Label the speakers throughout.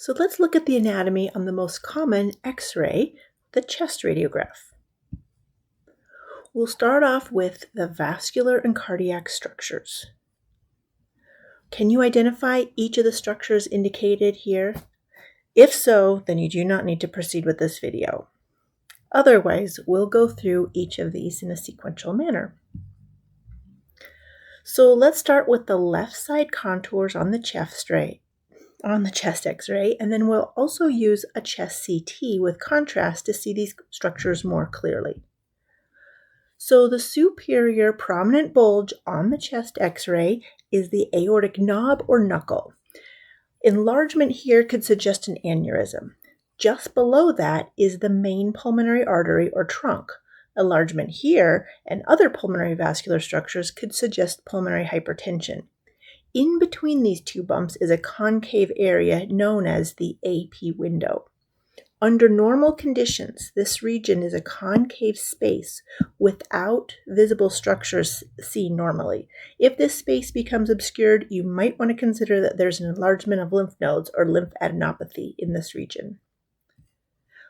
Speaker 1: So let's look at the anatomy on the most common X-ray, the chest radiograph. We'll start off with the vascular and cardiac structures. Can you identify each of the structures indicated here? If so, then you do not need to proceed with this video. Otherwise, we'll go through each of these in a sequential manner. So let's start with the left side contours on the chest X-ray, and then we'll also use a chest CT with contrast to see these structures more clearly. So the superior prominent bulge on the chest X-ray is the aortic knob or knuckle. Enlargement here could suggest an aneurysm. Just below that is the main pulmonary artery or trunk. Enlargement here and other pulmonary vascular structures could suggest pulmonary hypertension. In between these two bumps is a concave area known as the AP window. Under normal conditions, this region is a concave space without visible structures seen normally. If this space becomes obscured, you might want to consider that there's an enlargement of lymph nodes or lymphadenopathy in this region.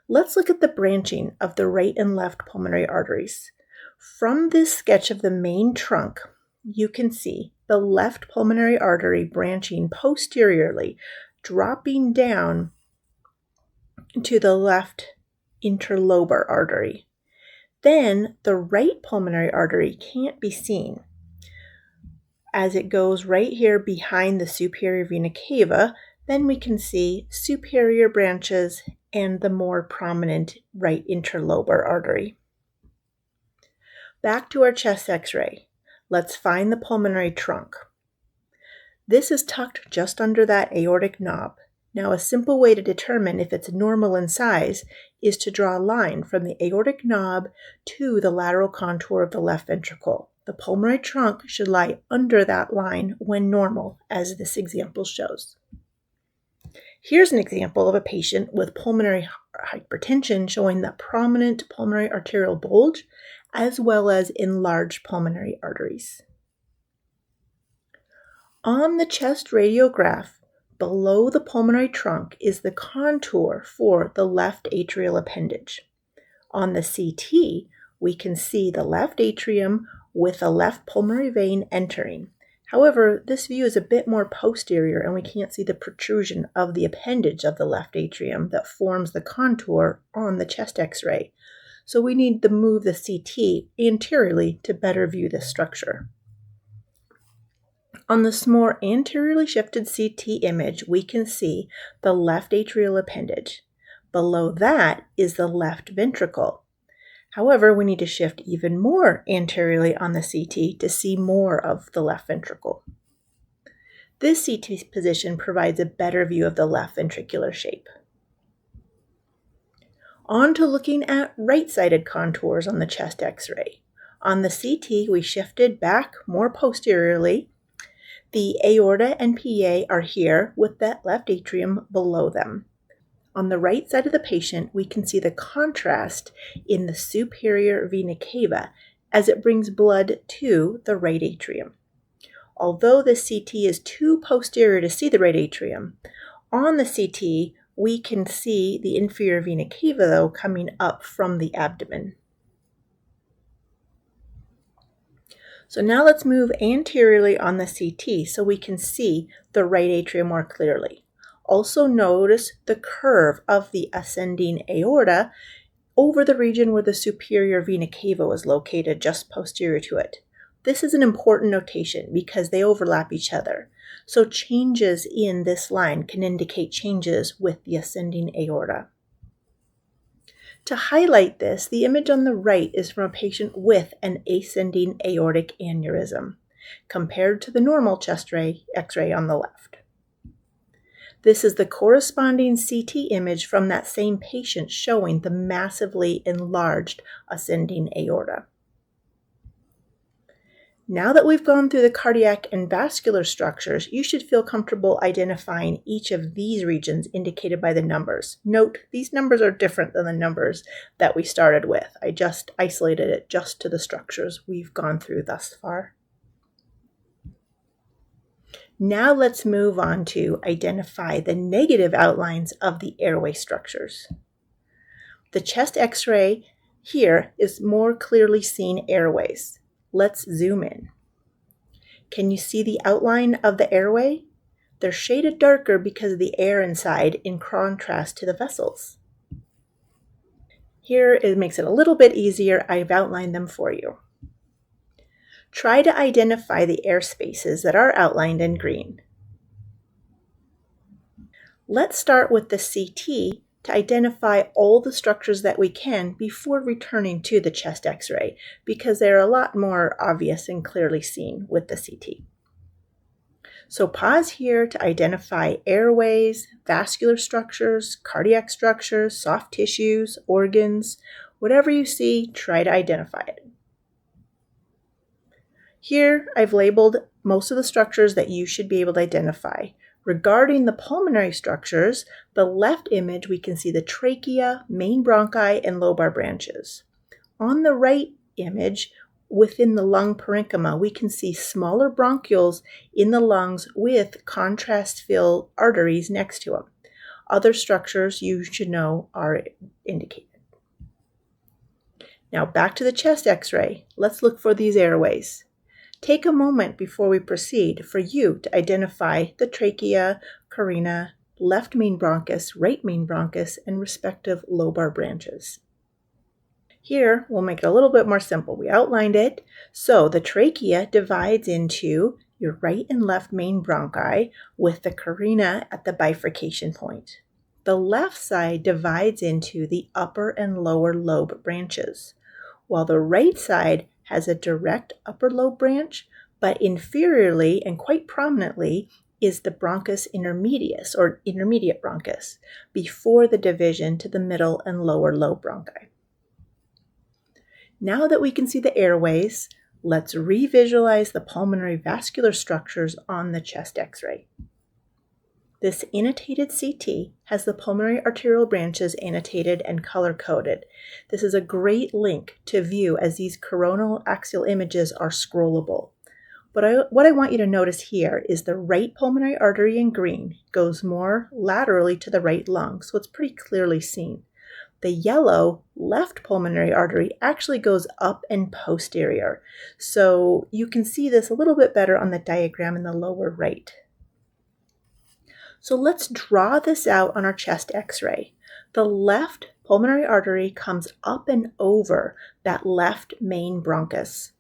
Speaker 1: Let's look at the branching of the right and left pulmonary arteries. From this sketch of the main trunk, you can see the left pulmonary artery branching posteriorly, dropping down to the left interlobar artery. Then the right pulmonary artery can't be seen as it goes right here behind the superior vena cava. Then we can see superior branches and the more prominent right interlobar artery. Back to our chest X-ray. Let's find the pulmonary trunk. This is tucked just under that aortic knob. Now, a simple way to determine if it's normal in size is to draw a line from the aortic knob to the lateral contour of the left ventricle. The pulmonary trunk should lie under that line when normal, as this example shows. Here's an example of a patient with pulmonary hypertension showing the prominent pulmonary arterial bulge as well as enlarged pulmonary arteries. On the chest radiograph, below the pulmonary trunk is the contour for the left atrial appendage. On the CT, we can see the left atrium with the left pulmonary vein entering. However, this view is a bit more posterior and we can't see the protrusion of the appendage of the left atrium that forms the contour on the chest X-ray. So we need to move the CT anteriorly to better view this structure. On this more anteriorly shifted CT image, we can see the left atrial appendage. Below that is the left ventricle. However, we need to shift even more anteriorly on the CT to see more of the left ventricle. This CT position provides a better view of the left ventricular shape. On to looking at right-sided contours on the chest X-ray. On the CT, we shifted back more posteriorly. The aorta and PA are here with that left atrium below them. On the right side of the patient, we can see the contrast in the superior vena cava as it brings blood to the right atrium. Although the CT is too posterior to see the right atrium, on the CT, we can see the inferior vena cava, though, coming up from the abdomen. So now let's move anteriorly on the CT so we can see the right atrium more clearly. Also notice the curve of the ascending aorta over the region where the superior vena cava was located just posterior to it. This is an important notation because they overlap each other. So changes in this line can indicate changes with the ascending aorta. To highlight this, the image on the right is from a patient with an ascending aortic aneurysm, compared to the normal chest X-ray on the left. This is the corresponding CT image from that same patient showing the massively enlarged ascending aorta. Now that we've gone through the cardiac and vascular structures, you should feel comfortable identifying each of these regions indicated by the numbers. Note, these numbers are different than the numbers that we started with. I just isolated it just to the structures we've gone through thus far. Now let's move on to identify the negative outlines of the airway structures. The chest X-ray here is more clearly seen airways. Let's zoom in. Can you see the outline of the airway? They're shaded darker because of the air inside in contrast to the vessels. Here it makes it a little bit easier. I've outlined them for you. Try to identify the air spaces that are outlined in green. Let's start with the CT to identify all the structures that we can before returning to the chest X-ray, because they're a lot more obvious and clearly seen with the CT. So pause here to identify airways, vascular structures, cardiac structures, soft tissues, organs. Whatever you see, try to identify it. Here, I've labeled most of the structures that you should be able to identify. Regarding the pulmonary structures, the left image, we can see the trachea, main bronchi, and lobar branches. On the right image, within the lung parenchyma, we can see smaller bronchioles in the lungs with contrast-filled arteries next to them. Other structures you should know are indicated. Now back to the chest X-ray. Let's look for these airways. Take a moment before we proceed for you to identify the trachea, carina, left main bronchus, right main bronchus, and respective lobar branches. Here, we'll make it a little bit more simple. We outlined it. So the trachea divides into your right and left main bronchi with the carina at the bifurcation point. The left side divides into the upper and lower lobe branches, while the right side has a direct upper lobe branch, but inferiorly and quite prominently is the bronchus intermedius, or intermediate bronchus, before the division to the middle and lower lobe bronchi. Now that we can see the airways, let's revisualize the pulmonary vascular structures on the chest X-ray. This annotated CT has the pulmonary arterial branches annotated and color-coded. This is a great link to view as these coronal axial images are scrollable. But what I want you to notice here is the right pulmonary artery in green goes more laterally to the right lung, so it's pretty clearly seen. The yellow left pulmonary artery actually goes up and posterior, so you can see this a little bit better on the diagram in the lower right. So let's draw this out on our chest X-ray. The left pulmonary artery comes up and over that left main bronchus.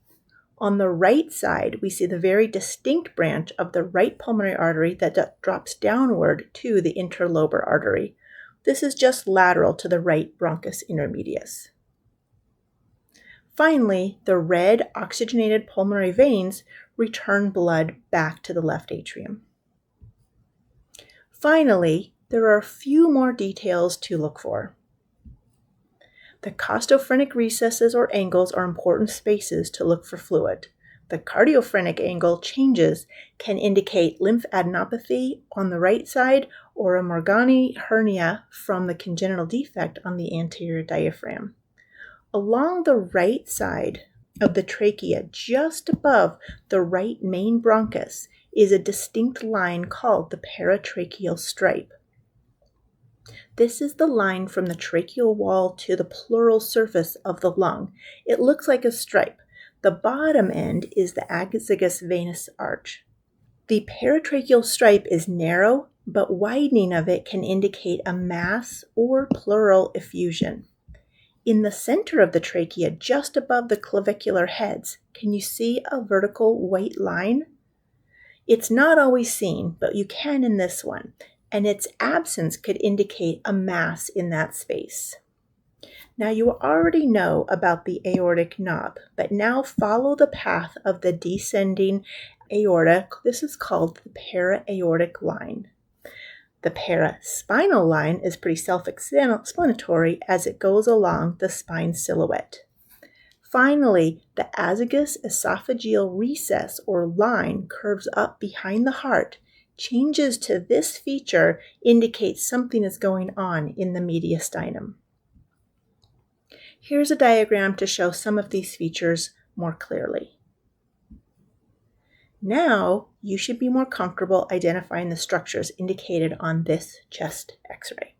Speaker 1: On the right side, we see the very distinct branch of the right pulmonary artery that drops downward to the interlobar artery. This is just lateral to the right bronchus intermedius. Finally, the red oxygenated pulmonary veins return blood back to the left atrium. Finally, there are a few more details to look for. The costophrenic recesses or angles are important spaces to look for fluid. The cardiophrenic angle changes can indicate lymphadenopathy on the right side or a Morgani hernia from the congenital defect on the anterior diaphragm. Along the right side of the trachea, just above the right main bronchus, is a distinct line called the paratracheal stripe. This is the line from the tracheal wall to the pleural surface of the lung. It looks like a stripe. The bottom end is the azygous venous arch. The paratracheal stripe is narrow, but widening of it can indicate a mass or pleural effusion. In the center of the trachea, just above the clavicular heads, can you see a vertical white line? It's not always seen, but you can in this one, and its absence could indicate a mass in that space. Now you already know about the aortic knob, but now follow the path of the descending aorta. This is called the para-aortic line. The paraspinal line is pretty self-explanatory as it goes along the spine silhouette. Finally, the azygous esophageal recess or line curves up behind the heart. Changes to this feature indicates something is going on in the mediastinum. Here's a diagram to show some of these features more clearly. Now you should be more comfortable identifying the structures indicated on this chest X-ray.